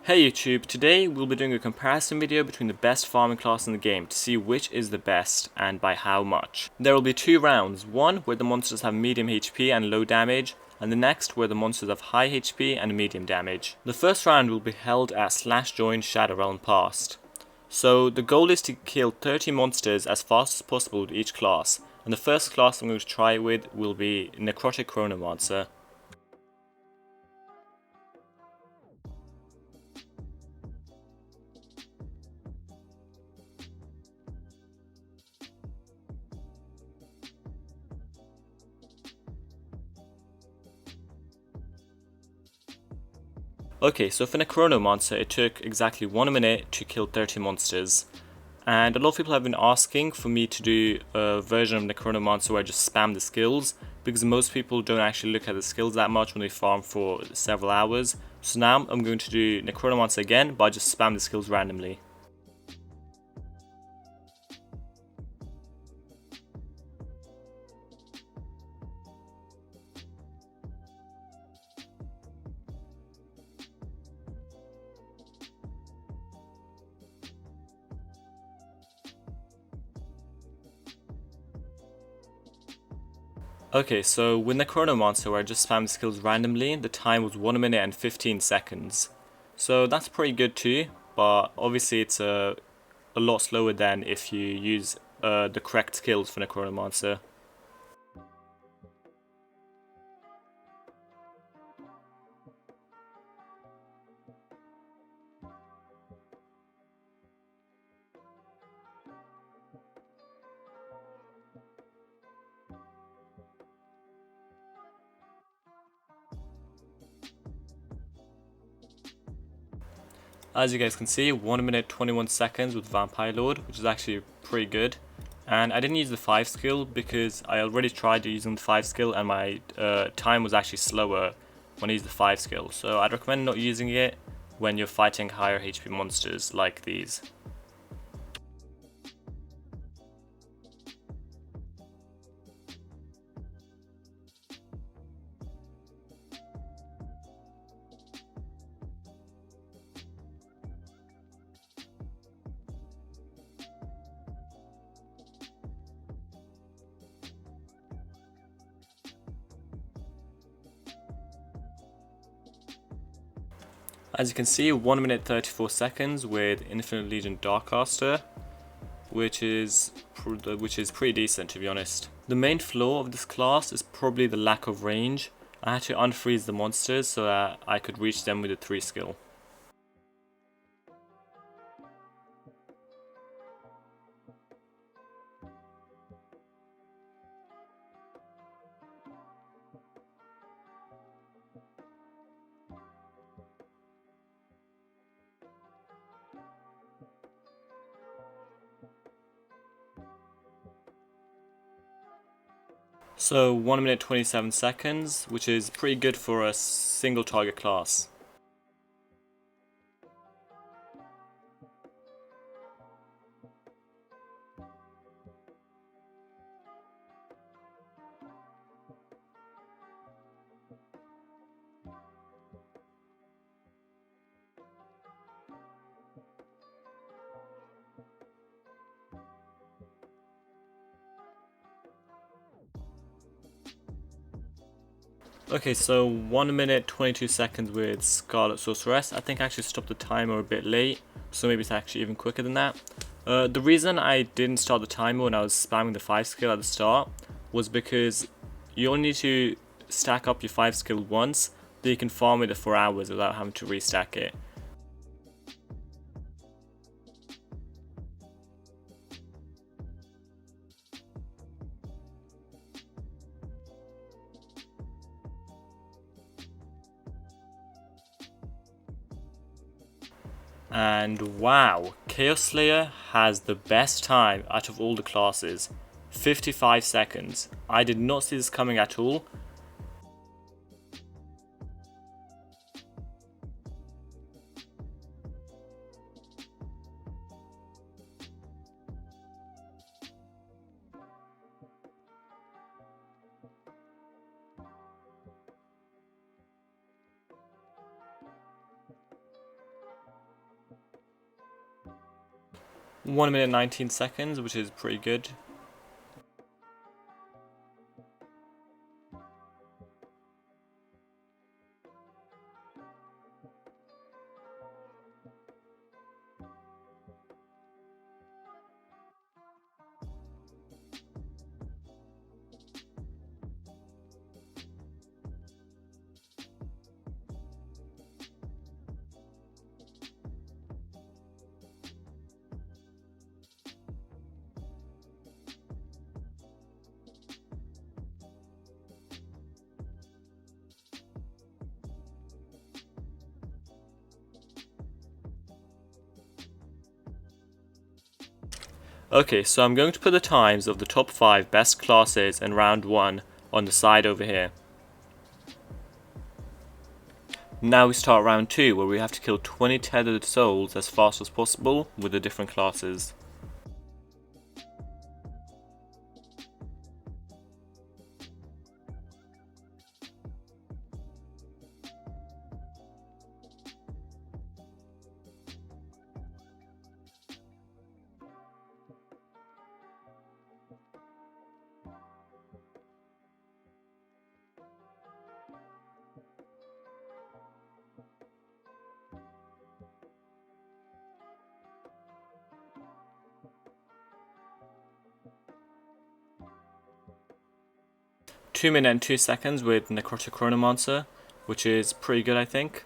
Hey YouTube, today we'll be doing a comparison video between the best farming class in the game to see which is the best and by how much. There will be two rounds, one where the monsters have medium HP and low damage, and the next where the monsters have high HP and medium damage. The first round will be held at /join Shadow Realm Past. So the goal is to kill 30 monsters as fast as possible with each class, and the first class I'm going to try with will be Necrotic Chronomancer. Okay, so for Necronomancer it took exactly 1 minute to kill 30 monsters, and a lot of people have been asking for me to do a version of Necronomancer where I just spam the skills, because most people don't actually look at the skills that much when they farm for several hours. So now I'm going to do Necronomancer again, but I just spam the skills randomly. Okay, so with Necronomancer where I just spammed skills randomly, the time was 1 minute and 15 seconds. So that's pretty good too, but obviously it's a lot slower than if you use the correct skills for Necronomancer. As you guys can see, 1 minute 21 seconds with Vamp Lord, which is actually pretty good. And I didn't use the 5 skill because I already tried using the 5 skill and my time was actually slower when I used the 5 skill. So I'd recommend not using it when you're fighting higher HP monsters like these. As you can see, 1 minute 34 seconds with Infinite Legion Darkcaster, which is pretty decent to be honest. The main flaw of this class is probably the lack of range. I had to unfreeze the monsters so that I could reach them with the 3 skill. So 1 minute 27 seconds, which is pretty good for a single target class. Okay, so 1 minute 22 seconds with Scarlett Sorceress. I think I actually stopped the timer a bit late, so maybe it's actually even quicker than that. The reason I didn't start the timer when I was spamming the 5 skill at the start was because you only need to stack up your 5 skill once, then you can farm it for hours without having to restack it. And wow, Chaos Slayer has the best time out of all the classes, 55 seconds. I did not see this coming at all. 1 minute 19 seconds, which is pretty good. Okay, so I'm going to put the times of the top 5 best classes in round 1 on the side over here. Now we start round 2, where we have to kill 20 tethered souls as fast as possible with the different classes. Two minutes and 2 seconds with Necrotic Chronomancer, which is pretty good, I think.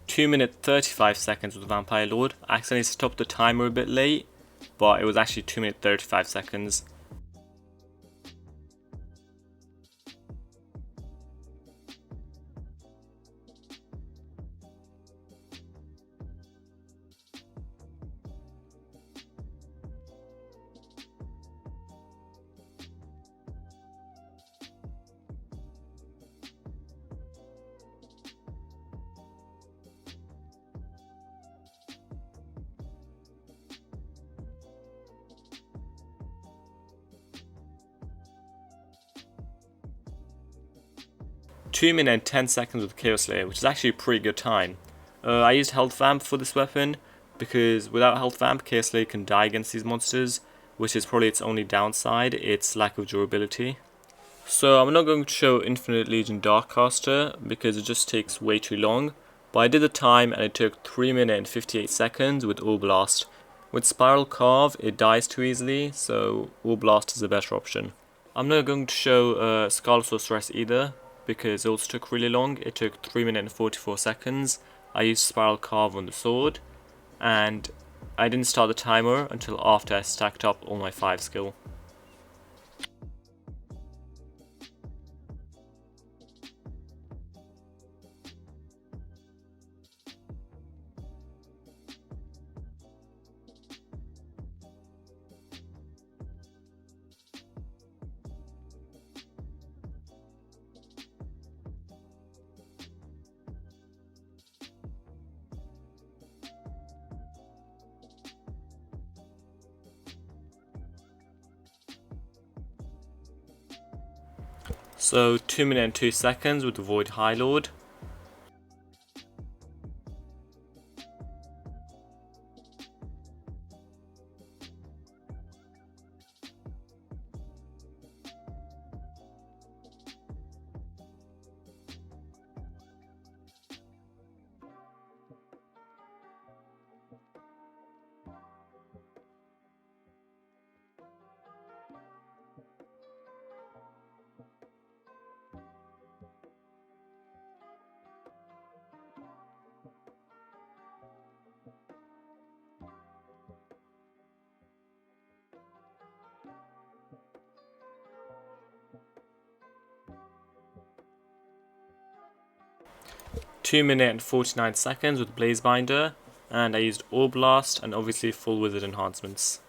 Two minutes 35 seconds with Vampire Lord. I accidentally stopped the timer a bit late, but it was actually 2 minutes 35 seconds. Two minutes and 10 seconds with Chaos Slayer, which is actually a pretty good time. I used Health Vamp for this weapon, because without Health Vamp, Chaos Slayer can die against these monsters, which is probably its only downside, its lack of durability. So I'm not going to show Infinite Legion Darkcaster, because it just takes way too long, but I did the time and it took 3 minutes and 58 seconds with All Blast. With Spiral Carve, it dies too easily, so All Blast is a better option. I'm not going to show Scarlett Sorceress either, because it also took really long. It took 3 minutes and 44 seconds. I used Spiral Carve on the sword, and I didn't start the timer until after I stacked up all my 5 skill. So 2 minutes and 2 seconds with the Void HighLord. 2 minutes and 49 seconds with Blaze Binder, and I used Orb Blast and obviously full wizard enhancements.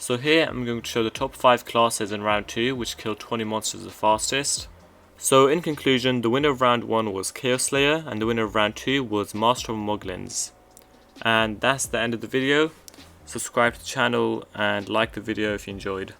So here I'm going to show the top 5 classes in round 2 which killed 20 monsters the fastest. So in conclusion, the winner of round 1 was Chaos Slayer and the winner of round 2 was Master of Moglins. And that's the end of the video. Subscribe to the channel and like the video if you enjoyed.